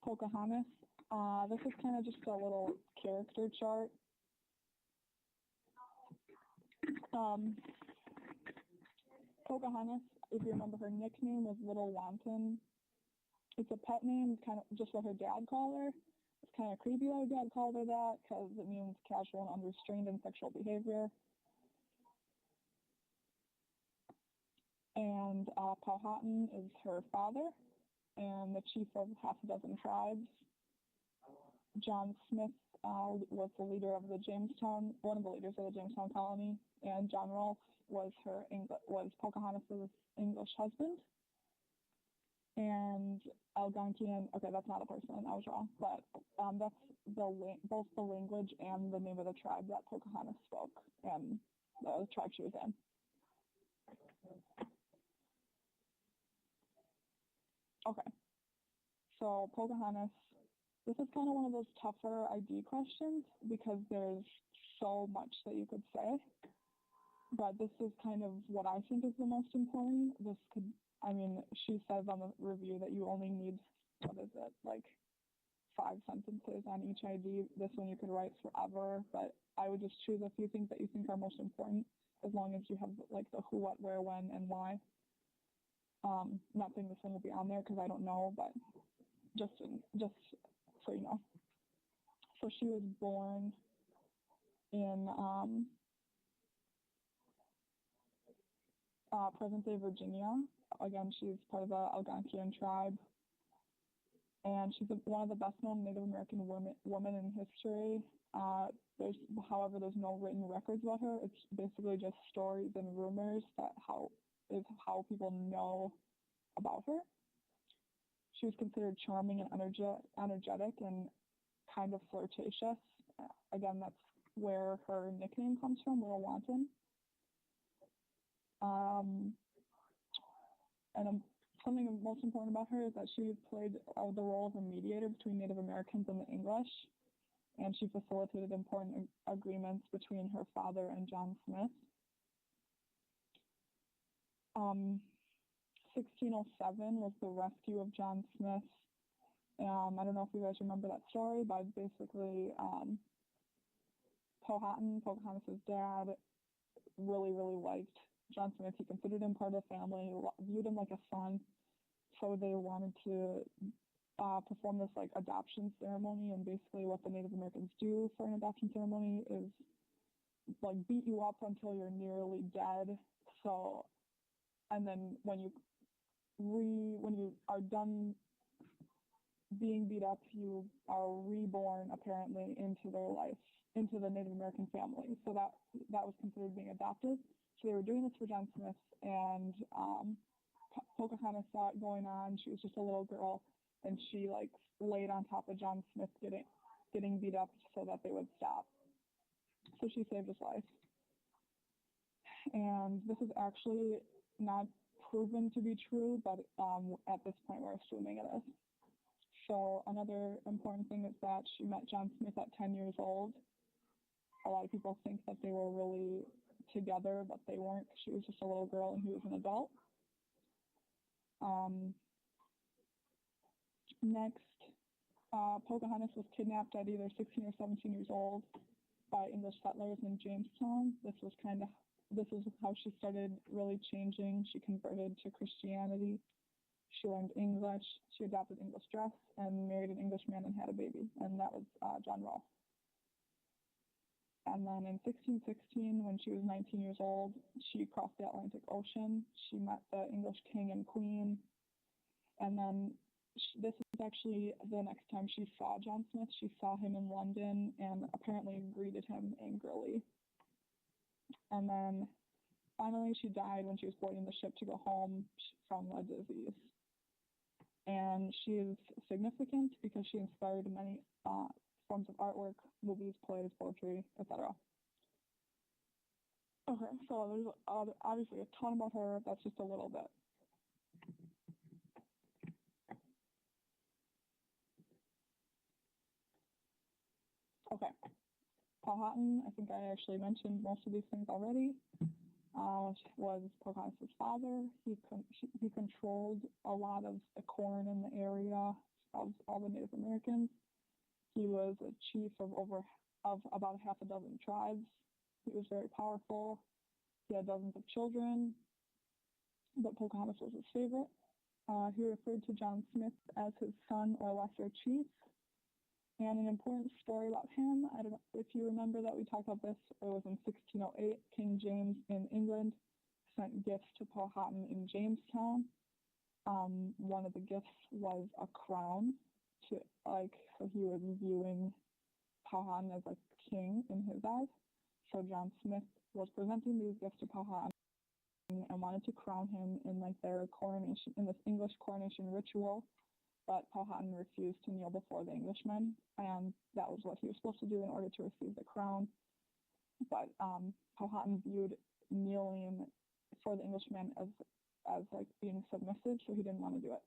Pocahontas. This is kind of just a little character chart. Pocahontas, if you remember, her nickname was Little Wanton. It's a pet name, kind of just what her dad called her. It's kind of creepy that her dad called her that because it means casual and unrestrained in sexual behavior. And Powhatan is her father and the chief of half a dozen tribes. John Smith was the leader of the Jamestown, one of the leaders of the Jamestown colony, and John Rolfe was Pocahontas' English husband. And Algonquian, okay, that's not a person, I was wrong, but that's both the language and the name of the tribe that Pocahontas spoke and the tribe she was in. Okay, so Pocahontas, this is kind of one of those tougher ID questions because there's so much that you could say, but this is kind of what I think is the most important. She says on the review that you only need, 5 sentences on each ID. This one you could write forever, but I would just choose a few things that you think are most important as long as you have the who, what, where, when, and why. Not saying this one will be on there because I don't know, but just so you know. So she was born in present-day Virginia. Again, she's part of the Algonquian tribe. And she's one of the best-known Native American women in history. However, there's no written records about her. It's basically just stories and rumors that how people know about her. She was considered charming and energetic and kind of flirtatious. Again, that's where her nickname comes from, Little Wanton. Something most important about her is that she played the role of a mediator between Native Americans and the English, and she facilitated important agreements between her father and John Smith. 1607 was the rescue of John Smith. I don't know if you guys remember that story, but basically Powhatan, Pocahontas' dad, really, really liked John Smith. He considered him part of the family, viewed him like a son, so they wanted to perform this adoption ceremony. And basically what the Native Americans do for an adoption ceremony is beat you up until you're nearly dead. So, and then when you are done being beat up, you are reborn apparently into their life, into the Native American family. So that was considered being adopted. So they were doing this for John Smith, and Pocahontas saw it going on. She was just a little girl, and she laid on top of John Smith getting beat up so that they would stop. So she saved his life. And this is actually not proven to be true, but at this point we're assuming it is. So another important thing is that she met John Smith at 10 years old. A lot of people think that they were really together, but they weren't. She was just a little girl and he was an adult. Next, Pocahontas was kidnapped at either 16 or 17 years old by English settlers in Jamestown. This is how she started really changing. She converted to Christianity. She learned English. She adopted English dress and married an Englishman and had a baby, and that was John Rolfe. And then in 1616, when she was 19 years old, she crossed the Atlantic Ocean. She met the English king and queen. And then this is actually the next time she saw John Smith. She saw him in London and apparently greeted him angrily. And then finally she died when she was boarding the ship to go home from a disease. And she is significant because she inspired many forms of artwork, movies, plays, poetry, etc. Okay, so there's obviously a ton about her. That's just a little bit. Okay, Powhatan, I think I actually mentioned most of these things already. Was Pocahontas' father. He controlled a lot of the corn in the area of all the Native Americans. He was a chief of about half a dozen tribes. He was very powerful. He had dozens of children, but Pocahontas was his favorite. He referred to John Smith as his son or lesser chief. And an important story about him, I don't know if you remember that we talked about this, it was in 1608, King James in England sent gifts to Powhatan in Jamestown. One of the gifts was a crown so he was viewing Powhatan as a king in his eyes. So John Smith was presenting these gifts to Powhatan and wanted to crown him in their coronation, in this English coronation ritual. But Powhatan refused to kneel before the Englishmen, and that was what he was supposed to do in order to receive the crown. But Powhatan viewed kneeling for the Englishmen as being submissive, so he didn't want to do it.